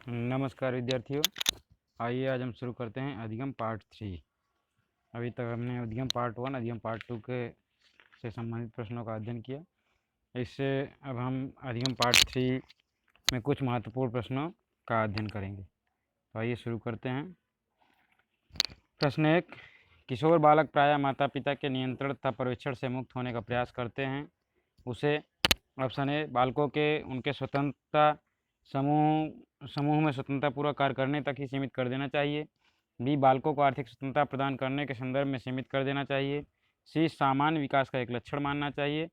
नमस्कार विद्यार्थियों। आइए आज हम शुरू करते हैं अधिगम पार्ट 3। अभी तक हमने अधिगम पार्ट 1 अधिगम पार्ट 2 के से संबंधित प्रश्नों का अध्ययन किया। इससे अब हम अधिगम पार्ट 3 में कुछ महत्वपूर्ण प्रश्नों का अध्ययन करेंगे। तो आइए शुरू करते हैं। प्रश्न 1। किशोर बालक प्रायः माता पिता के नियंत्रण तथा पर्यवेक्षण से मुक्त होने का प्रयास करते हैं। उसे ऑप्शन ए बालकों के उनके स्वतंत्रता समूह में स्वतंत्रतापूर्वक कार्य करने तक ही सीमित कर देना चाहिए। बी बालकों को आर्थिक स्वतंत्रता प्रदान करने के संदर्भ में सीमित कर देना चाहिए। सी सामान्य विकास का एक लक्षण मानना चाहिए।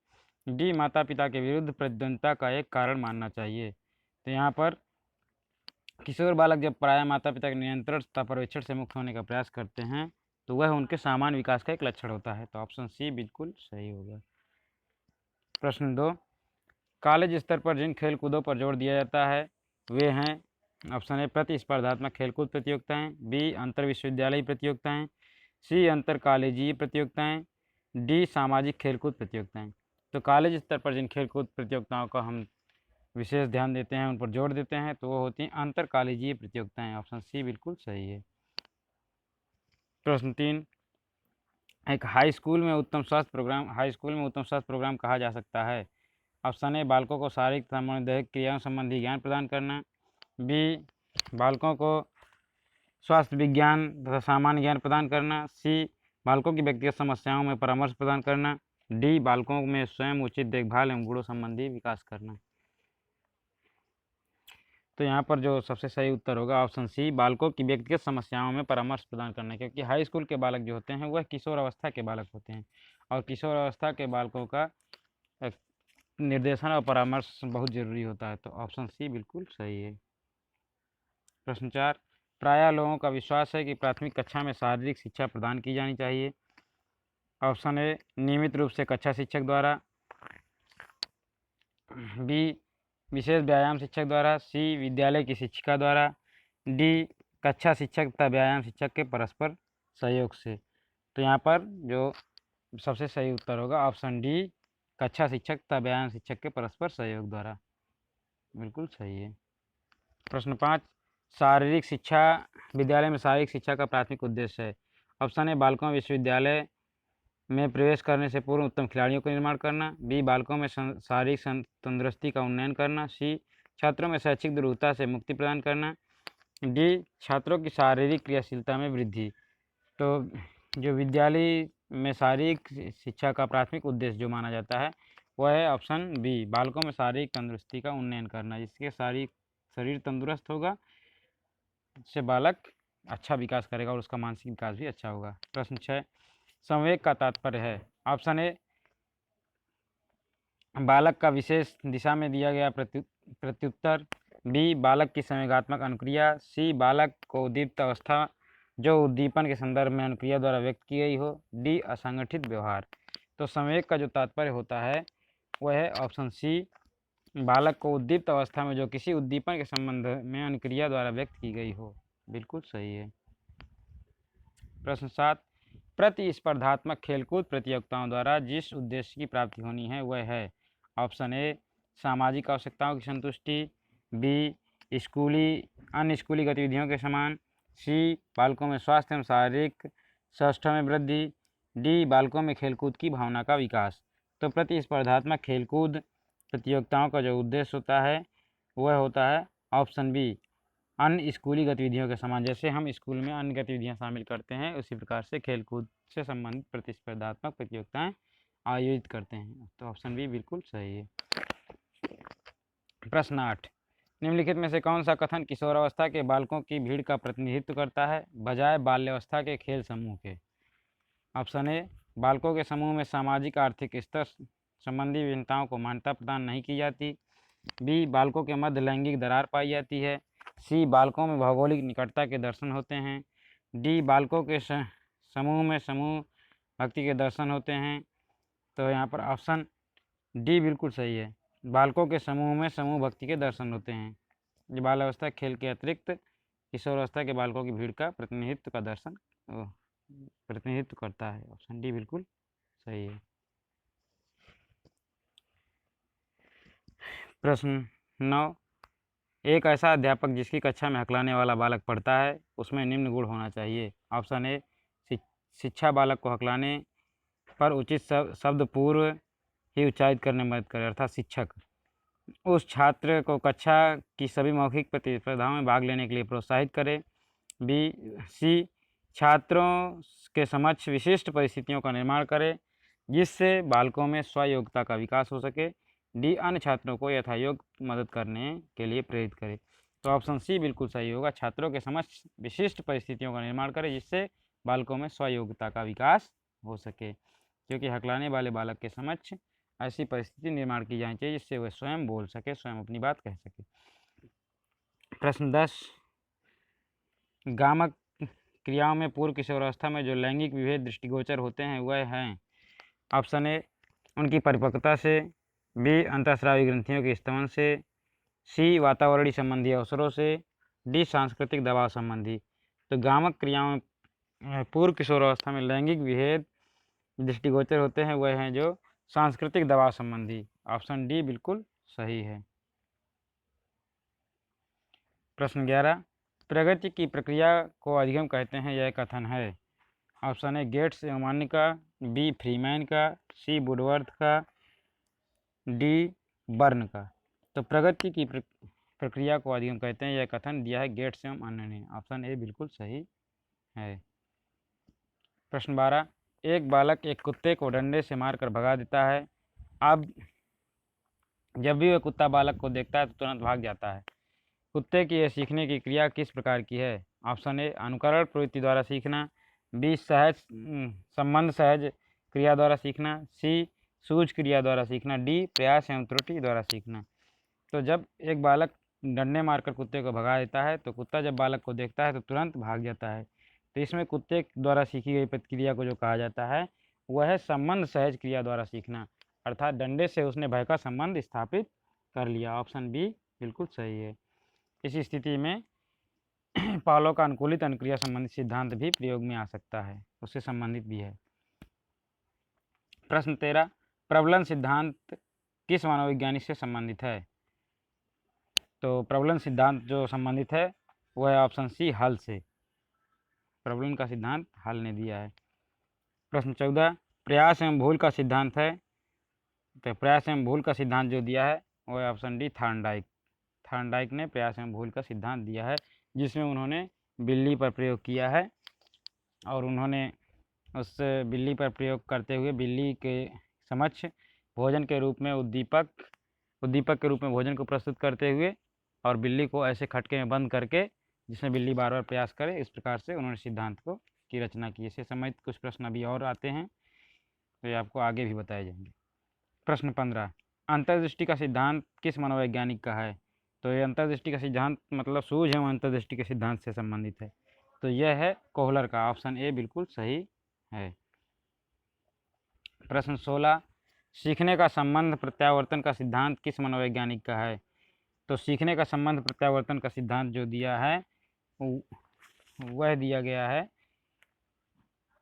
डी माता पिता के विरुद्ध प्रतिद्वंद्विता का एक कारण मानना चाहिए। तो यहाँ पर किशोर बालक जब प्रायः माता पिता के नियंत्रण तथा पर्यवेक्षण से मुक्त होने का प्रयास करते हैं तो वह उनके सामान्य विकास का एक लक्षण होता है। तो ऑप्शन सी बिल्कुल सही होगा। प्रश्न 2। कॉलेज स्तर पर जिन खेल कूदों पर जोर दिया जाता है वे हैं। ऑप्शन ए प्रतिस्पर्धात्मक खेलकूद प्रतियोगिताएं, बी अंतर विश्वविद्यालय प्रतियोगिताएं, सी अंतर कॉलेजीय प्रतियोगिताएं, डी सामाजिक खेलकूद प्रतियोगिताएं। तो कॉलेज स्तर पर जिन खेलकूद प्रतियोगिताओं का हम विशेष ध्यान देते हैं, उन पर जोर देते हैं, तो वो होती हैं अंतर कॉलेजीय प्रतियोगिताएं। ऑप्शन सी बिल्कुल सही है। प्रश्न 3। एक हाई स्कूल में उत्तम स्वास्थ्य प्रोग्राम कहा जा सकता है। ऑप्शन ए बालकों को शारीरिक तथा मनोदैहिक क्रियाओं संबंधी ज्ञान प्रदान करना, बी बालकों को स्वास्थ्य विज्ञान तथा सामान्य ज्ञान प्रदान करना, सी बालकों की व्यक्तिगत समस्याओं में परामर्श प्रदान करना, डी बालकों में स्वयं उचित देखभाल एवं गुणों संबंधी विकास करना। तो यहाँ पर जो सबसे सही उत्तर होगा ऑप्शन सी बालकों की व्यक्तिगत समस्याओं में परामर्श प्रदान करना, क्योंकि हाई स्कूल के बालक जो होते हैं वह किशोर अवस्था के बालक होते हैं और किशोर अवस्था के बालकों का निर्देशन और परामर्श बहुत जरूरी होता है। तो ऑप्शन सी बिल्कुल सही है। प्रश्न 4। प्रायः लोगों का विश्वास है कि प्राथमिक कक्षा में शारीरिक शिक्षा प्रदान की जानी चाहिए। ऑप्शन ए नियमित रूप से कक्षा शिक्षक द्वारा, बी विशेष व्यायाम शिक्षक द्वारा, सी विद्यालय की शिक्षिका द्वारा, डी कक्षा शिक्षक तथा व्यायाम शिक्षक के परस्पर सहयोग से। तो यहाँ पर जो सबसे सही उत्तर होगा ऑप्शन डी कक्षा शिक्षक तथा व्यायाम शिक्षक के परस्पर सहयोग द्वारा। बिल्कुल सही है। प्रश्न 5। शारीरिक शिक्षा विद्यालय में शारीरिक शिक्षा का प्राथमिक उद्देश्य है। ऑप्शन ए बालकों में विश्वविद्यालय में प्रवेश करने से पूर्व उत्तम खिलाड़ियों का निर्माण करना, बी बालकों में शारीरिक तंदुरुस्ती का उन्नयन करना, सी छात्रों में शैक्षिक दुर्बलता से मुक्ति प्रदान करना, डी छात्रों की शारीरिक क्रियाशीलता में वृद्धि। तो जो विद्यालय में शारीरिक शिक्षा का प्राथमिक उद्देश्य जो माना जाता है वह है ऑप्शन बी बालकों में शारीरिक तंदुरुस्ती का उन्नयन करना। जिसके शरीर तंदुरुस्त होगा उससे बालक अच्छा विकास करेगा और उसका मानसिक विकास भी अच्छा होगा। प्रश्न 6। संवेग का तात्पर्य है। ऑप्शन ए बालक का विशेष दिशा में दिया गया प्रत्युत्तर, बी बालक की संवेगात्मक अनुक्रिया, सी बालक को उद्दीप्त अवस्था जो उद्दीपन के संदर्भ में अनुक्रिया द्वारा व्यक्त की गई हो, डी असंगठित व्यवहार। तो संवेग का जो तात्पर्य होता है वह है ऑप्शन सी बालक को उद्दीप्त अवस्था में जो किसी उद्दीपन के संबंध में अनुक्रिया द्वारा व्यक्त की गई हो। बिल्कुल सही है। प्रश्न 7। प्रतिस्पर्धात्मक खेलकूद प्रतियोगिताओं द्वारा जिस उद्देश्य की प्राप्ति होनी है वह है। ऑप्शन ए सामाजिक आवश्यकताओं की संतुष्टि, बी अन्य स्कूली गतिविधियों के समान, सी बालकों में स्वास्थ्य एवं शारीरिक स्वास्थ्य में वृद्धि, डी बालकों में खेलकूद की भावना का विकास। तो प्रतिस्पर्धात्मक खेलकूद प्रतियोगिताओं का जो उद्देश्य होता है वह होता है ऑप्शन बी अन्य स्कूली गतिविधियों के समान। जैसे हम स्कूल में अन्य गतिविधियां शामिल करते हैं उसी प्रकार से खेलकूद से संबंधित प्रतिस्पर्धात्मक प्रतियोगिताएं आयोजित करते हैं। तो ऑप्शन बी बिल्कुल सही है। प्रश्न 8। निम्नलिखित में से कौन सा कथन किशोरावस्था के बालकों की भीड़ का प्रतिनिधित्व करता है बजाय बाल्यावस्था के खेल समूह के। ऑप्शन ए बालकों के समूह में सामाजिक आर्थिक स्तर संबंधी विभिन्नताओं को मान्यता प्रदान नहीं की जाती, बी बालकों के मध्य लैंगिक दरार पाई जाती है, सी बालकों में भौगोलिक निकटता के दर्शन होते हैं, डी बालकों के समूह में समूह भक्ति के दर्शन होते हैं। तो यहाँ पर ऑप्शन डी बिल्कुल सही है, बालकों के समूह में समूह भक्ति के दर्शन होते हैं। ये बाल अवस्था खेल के अतिरिक्त किशोरावस्था के बालकों की भीड़ का प्रतिनिधित्व करता है। ऑप्शन डी बिल्कुल सही है। प्रश्न 9। एक ऐसा अध्यापक जिसकी कक्षा में हकलाने वाला बालक पढ़ता है उसमें निम्न गुण होना चाहिए। ऑप्शन ए, शिक्षा बालक को हकलाने पर उचित शब्द पूर्व ही उच्चारित करने में मदद करे, अर्थात शिक्षक उस छात्र को कक्षा की सभी मौखिक प्रतिस्पर्धाओं में भाग लेने के लिए प्रोत्साहित करे। बी, सी, छात्रों के समक्ष विशिष्ट परिस्थितियों का निर्माण करे जिससे बालकों में स्वयोग्यता का विकास हो सके। डी, अन्य छात्रों को यथायोग्य मदद करने के लिए प्रेरित करे। तो ऑप्शन सी बिल्कुल सही होगा, छात्रों के समक्ष विशिष्ट परिस्थितियों का निर्माण करे जिससे बालकों में स्वयोग्यता का विकास हो सके, क्योंकि हकलाने वाले बालक के समक्ष ऐसी परिस्थिति निर्माण की जानी चाहिए जिससे वह स्वयं बोल सके, स्वयं अपनी बात कह सके। प्रश्न 10, गामक क्रियाओं में पूर्व किशोरावस्था में जो लैंगिक विभेद दृष्टिगोचर होते हैं वह हैं। ऑप्शन ए, उनकी परिपक्वता से, बी, अंतःस्रावी ग्रंथियों के स्तमन से, सी, वातावरणीय संबंधी अवसरों से, डी, सांस्कृतिक दबाव संबंधी। तो गामक क्रियाओं में पूर्व किशोरावस्था में लैंगिक विभेद दृष्टिगोचर होते हैं वह हैं जो सांस्कृतिक दबाव संबंधी। ऑप्शन डी बिल्कुल सही है। प्रश्न 11, प्रगति की प्रक्रिया को अधिगम कहते हैं यह कथन है। ऑप्शन ए, गेट्स एवं अन्य का, बी, फ्रीमैन का, सी, वुडवर्थ का, डी, बर्न का। तो प्रगति की प्रक्रिया को अधिगम कहते हैं यह कथन दिया है गेट्स एवं अन्य ने। ऑप्शन ए बिल्कुल सही है। प्रश्न 12, एक बालक एक कुत्ते को डंडे से मारकर भगा देता है। अब जब भी वह कुत्ता बालक को देखता है तो तुरंत भाग जाता है। कुत्ते की यह सीखने की क्रिया किस प्रकार की है। ऑप्शन ए, अनुकरण प्रवृत्ति द्वारा सीखना, बी, संबंध सहज क्रिया द्वारा सीखना, सी, सूझ क्रिया द्वारा सीखना, डी, प्रयास एवं त्रुटि द्वारा सीखना। तो जब एक बालक डंडे मारकर कुत्ते को भगा देता है तो कुत्ता जब बालक को देखता है तो तुरंत भाग जाता है। तो इसमें कुत्ते द्वारा सीखी गई प्रतिक्रिया को जो कहा जाता है वह है संबंध सहज क्रिया द्वारा सीखना, अर्थात डंडे से उसने भय का संबंध स्थापित कर लिया। ऑप्शन बी बिल्कुल सही है। इस स्थिति में पावलोव का अनुकूलित अनुक्रिया संबंधित सिद्धांत भी प्रयोग में आ सकता है, उससे संबंधित भी है। प्रश्न 13, प्रबलन सिद्धांत किस मनोवैज्ञानिक से संबंधित है। तो प्रबलन सिद्धांत जो संबंधित है वह है ऑप्शन सी, हल से। प्रबलन का सिद्धांत हल ने दिया है। प्रश्न 14, प्रयास एवं भूल का सिद्धांत है। तो प्रयास एवं भूल का सिद्धांत जो दिया है वह है ऑप्शन डी, थॉर्नडाइक। थॉर्नडाइक ने प्रयास एवं भूल का सिद्धांत दिया है जिसमें उन्होंने बिल्ली पर प्रयोग किया है और उन्होंने उस बिल्ली पर प्रयोग करते हुए बिल्ली के समक्ष भोजन के रूप में उद्दीपक के रूप में भोजन को प्रस्तुत करते हुए और बिल्ली को ऐसे खटके में बंद करके जिसमें बिल्ली बार बार प्रयास करे, इस प्रकार से उन्होंने सिद्धांत की रचना की। इससे संबंधित कुछ प्रश्न अभी और आते हैं तो ये आपको आगे भी बताए जाएंगे। प्रश्न 15, अंतर्दृष्टि का सिद्धांत किस मनोवैज्ञानिक का है। तो ये अंतर्दृष्टि का सिद्धांत मतलब सूझ एवं अंतर्दृष्टि के सिद्धांत से संबंधित है। तो यह है कोहलर का। ऑप्शन ए बिल्कुल सही है। प्रश्न 16, सीखने का संबंध प्रत्यावर्तन का सिद्धांत किस मनोवैज्ञानिक का है। तो सीखने का संबंध प्रत्यावर्तन का सिद्धांत जो दिया है वह दिया गया है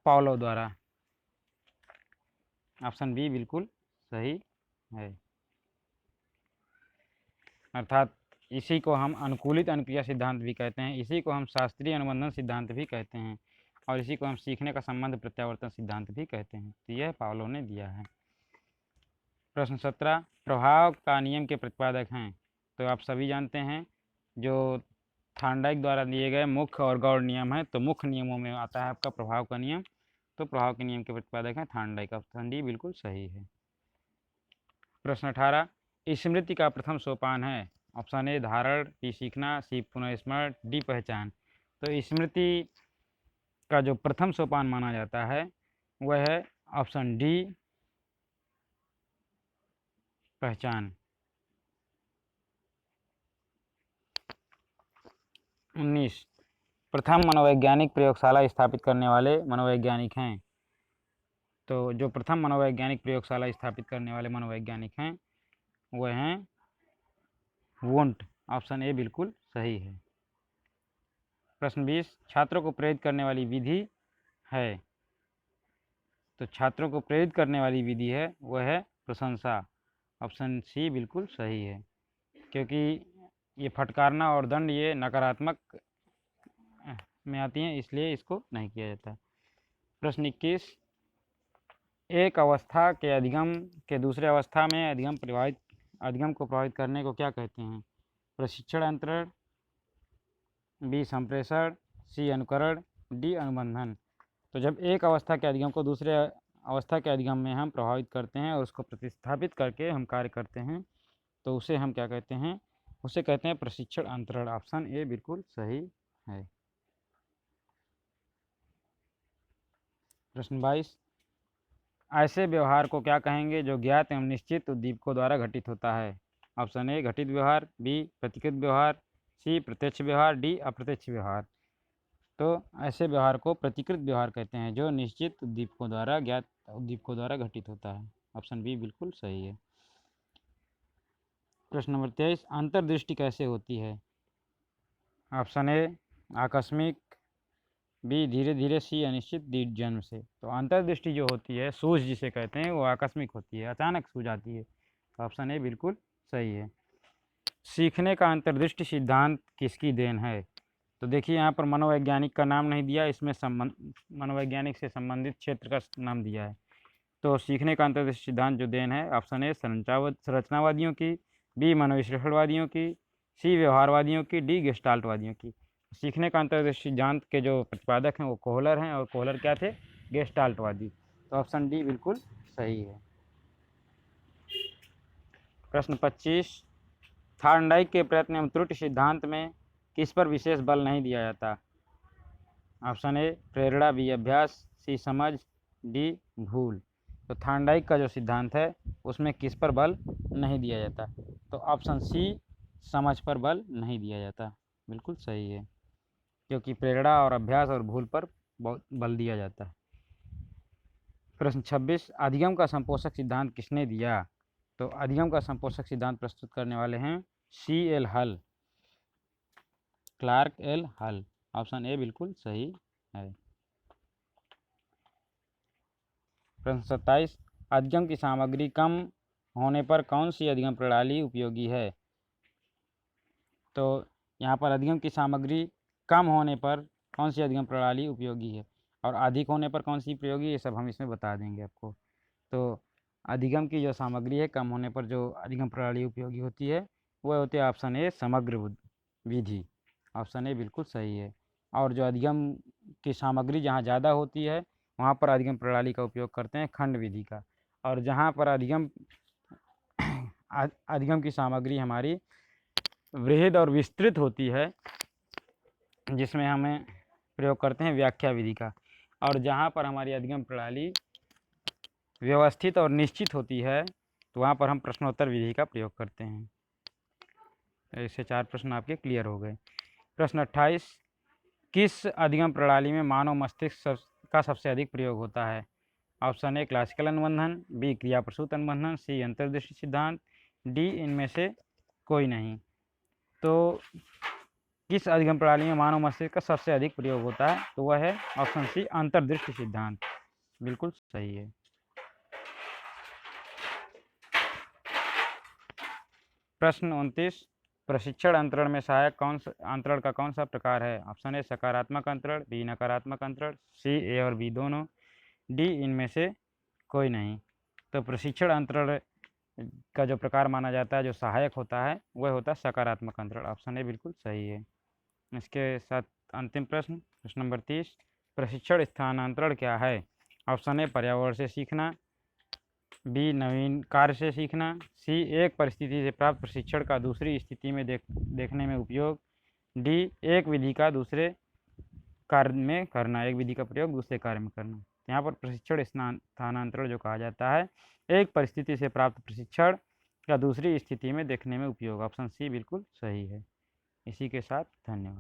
पावलोव द्वारा। ऑप्शन बी बिल्कुल सही है। अर्थात इसी को हम अनुकूलित अनुक्रिया सिद्धांत भी कहते हैं, इसी को हम शास्त्रीय अनुबंधन सिद्धांत भी कहते हैं और इसी को हम सीखने का संबंध प्रत्यावर्तन सिद्धांत भी कहते हैं। तो यह पावलोव ने दिया है। प्रश्न 17, प्रभाव का नियम के प्रतिपादक हैं। तो आप सभी जानते हैं जो थॉर्नडाइक द्वारा दिए गए मुख्य और गौड़ नियम है, तो मुख्य नियमों में आता है आपका प्रभाव का नियम। तो प्रभाव के नियम के प्रतिपादक हैं थॉर्नडाइक। ऑप्शन डी बिल्कुल सही है। प्रश्न 18, स्मृति का प्रथम सोपान है। ऑप्शन ए, धारण, बी, सीखना, सी, पुनर्स्मरण, डी, पहचान। तो स्मृति का जो प्रथम सोपान माना जाता है वह है ऑप्शन डी, पहचान। 19, प्रथम मनोवैज्ञानिक प्रयोगशाला स्थापित करने वाले मनोवैज्ञानिक हैं। तो जो प्रथम मनोवैज्ञानिक प्रयोगशाला स्थापित करने वाले मनोवैज्ञानिक हैं वह हैं वुंट। ऑप्शन ए बिल्कुल सही है। प्रश्न 20, छात्रों को प्रेरित करने वाली विधि है। तो छात्रों को प्रेरित करने वाली विधि है वह है प्रशंसा। ऑप्शन सी बिल्कुल सही है, क्योंकि ये फटकारना और दंड ये नकारात्मक में आती हैं, इसलिए इसको नहीं किया जाता। प्रश्न 21, एक अवस्था के अधिगम के दूसरे अवस्था में अधिगम को प्रभावित करने को क्या कहते हैं? प्रशिक्षण अंतरण, बी संप्रेषण, सी अनुकरण, डी अनुबंधन। तो जब एक अवस्था के अधिगम को दूसरे अवस्था के अधिगम में हम प्रभावित करते हैं और उसको प्रतिस्थापित करके हम कार्य करते हैं तो उसे हम क्या कहते हैं? उसे कहते हैं प्रशिक्षण अंतरण। ऑप्शन ए बिल्कुल सही है। प्रश्न 22, ऐसे व्यवहार को क्या कहेंगे जो ज्ञात एवं निश्चित उद्दीपकों द्वारा घटित होता है? ऑप्शन ए घटित व्यवहार, बी प्रतिकृत व्यवहार, सी प्रत्यक्ष व्यवहार, डी अप्रत्यक्ष व्यवहार। तो ऐसे व्यवहार को प्रतिकृत व्यवहार कहते हैं जो निश्चित उद्दीपकों द्वारा ज्ञात उद्दीपकों द्वारा घटित होता है। ऑप्शन बी बिल्कुल सही है। प्रश्न नंबर 23, अंतर्दृष्टि कैसे होती है? ऑप्शन ए आकस्मिक, बी धीरे धीरे, सी अनिश्चित, डी जन्म से। तो अंतर्दृष्टि जो होती है, सूझ जिसे कहते हैं, वो आकस्मिक होती है, अचानक सूझ आती है। तो ऑप्शन ए बिल्कुल सही है। सीखने का अंतर्दृष्टि सिद्धांत किसकी देन है? तो देखिए यहाँ पर मनोवैज्ञानिक का नाम नहीं दिया, इसमें मनोवैज्ञानिक से संबंधित क्षेत्र का नाम दिया है। तो सीखने का अंतर्दृष्टि सिद्धांत जो देन है, ऑप्शन ए संरचनावादियों की, बी मनोविश्लेषणवादियों की, सी व्यवहारवादियों की, डी गेस्टाल्टवादियों की। सीखने का अंतर्दृष्टि सिद्धांत के जो प्रतिपादक हैं वो कोहलर हैं, और कोहलर क्या थे? गेस्टाल्टवादी। तो ऑप्शन डी बिल्कुल सही है। प्रश्न 25, थार्नडाइक के प्रयत्न एवं त्रुटि सिद्धांत में किस पर विशेष बल नहीं दिया जाता? ऑप्शन ए प्रेरणा, बी अभ्यास, सी समझ, डी भूल। तो थार्नडाइक का जो सिद्धांत है उसमें किस पर बल नहीं दिया जाता? तो ऑप्शन सी समझ पर बल नहीं दिया जाता, बिल्कुल सही है, क्योंकि प्रेरणा और अभ्यास और भूल पर बहुत बल दिया जाता है। प्रश्न 26, अधिगम का संपोषक सिद्धांत किसने दिया? तो अधिगम का संपोषक सिद्धांत प्रस्तुत करने वाले हैं सी एल हल, क्लार्क एल हल। ऑप्शन ए बिल्कुल सही है। प्रश्न 27, अधिगम की सामग्री कम होने पर कौन सी अधिगम प्रणाली उपयोगी है? तो यहाँ पर अधिगम की सामग्री कम होने पर कौन सी अधिगम प्रणाली उपयोगी है और अधिक होने पर कौन सी उपयोगी, ये सब हम इसमें बता देंगे आपको। तो अधिगम की जो सामग्री है कम होने पर जो अधिगम प्रणाली उपयोगी होती है वह होती है ऑप्शन ए समग्र विधि। ऑप्शन ए बिल्कुल सही है। और जो अधिगम की सामग्री जहाँ ज़्यादा होती है वहाँ पर अधिगम प्रणाली का उपयोग करते हैं खंड विधि का। और जहाँ पर अधिगम की सामग्री हमारी वृहद और विस्तृत होती है जिसमें हमें प्रयोग करते हैं व्याख्या विधि का। और जहाँ पर हमारी अधिगम प्रणाली व्यवस्थित और निश्चित होती है तो वहाँ पर हम प्रश्नोत्तर विधि का प्रयोग करते हैं। ऐसे 4 प्रश्न आपके क्लियर हो गए। प्रश्न 28, किस अधिगम प्रणाली में मानव मस्तिष्क का सबसे अधिक प्रयोग होता है? ऑप्शन ए क्लासिकल अनुबंधन, बी क्रिया प्रसूत अनुबंधन, सी अंतर्दृष्टि सिद्धांत, डी इनमें से कोई नहीं। तो किस अधिगम प्रणाली में मानव मस्तिष्क का सबसे अधिक प्रयोग होता है? तो वह है ऑप्शन सी अंतर्दृष्टि सिद्धांत, बिल्कुल सही है। प्रश्न 29, प्रशिक्षण अंतरण में सहायक अंतरण का कौन सा प्रकार है? ऑप्शन ए सकारात्मक अंतरण, बी नकारात्मक अंतरण, सी ए और बी दोनों, डी इनमें से कोई नहीं। तो प्रशिक्षण अंतरण का जो प्रकार माना जाता है जो सहायक होता है वह होता है सकारात्मक अंतरण। ऑप्शन ए बिल्कुल सही है। इसके साथ अंतिम प्रश्न नंबर 30, प्रशिक्षण स्थानांतरण क्या है? ऑप्शन ए पर्यावरण से सीखना, बी नवीन कार्य से सीखना, सी एक परिस्थिति से प्राप्त प्रशिक्षण का दूसरी स्थिति में देखने में उपयोग, डी एक विधि का दूसरे कार्य में करना, एक विधि का प्रयोग दूसरे कार्य में करना। यहाँ पर प्रशिक्षण स्थानांतरण जो कहा जाता है एक परिस्थिति से प्राप्त प्रशिक्षण का दूसरी स्थिति में देखने में उपयोग। ऑप्शन सी बिल्कुल सही है। इसी के साथ धन्यवाद।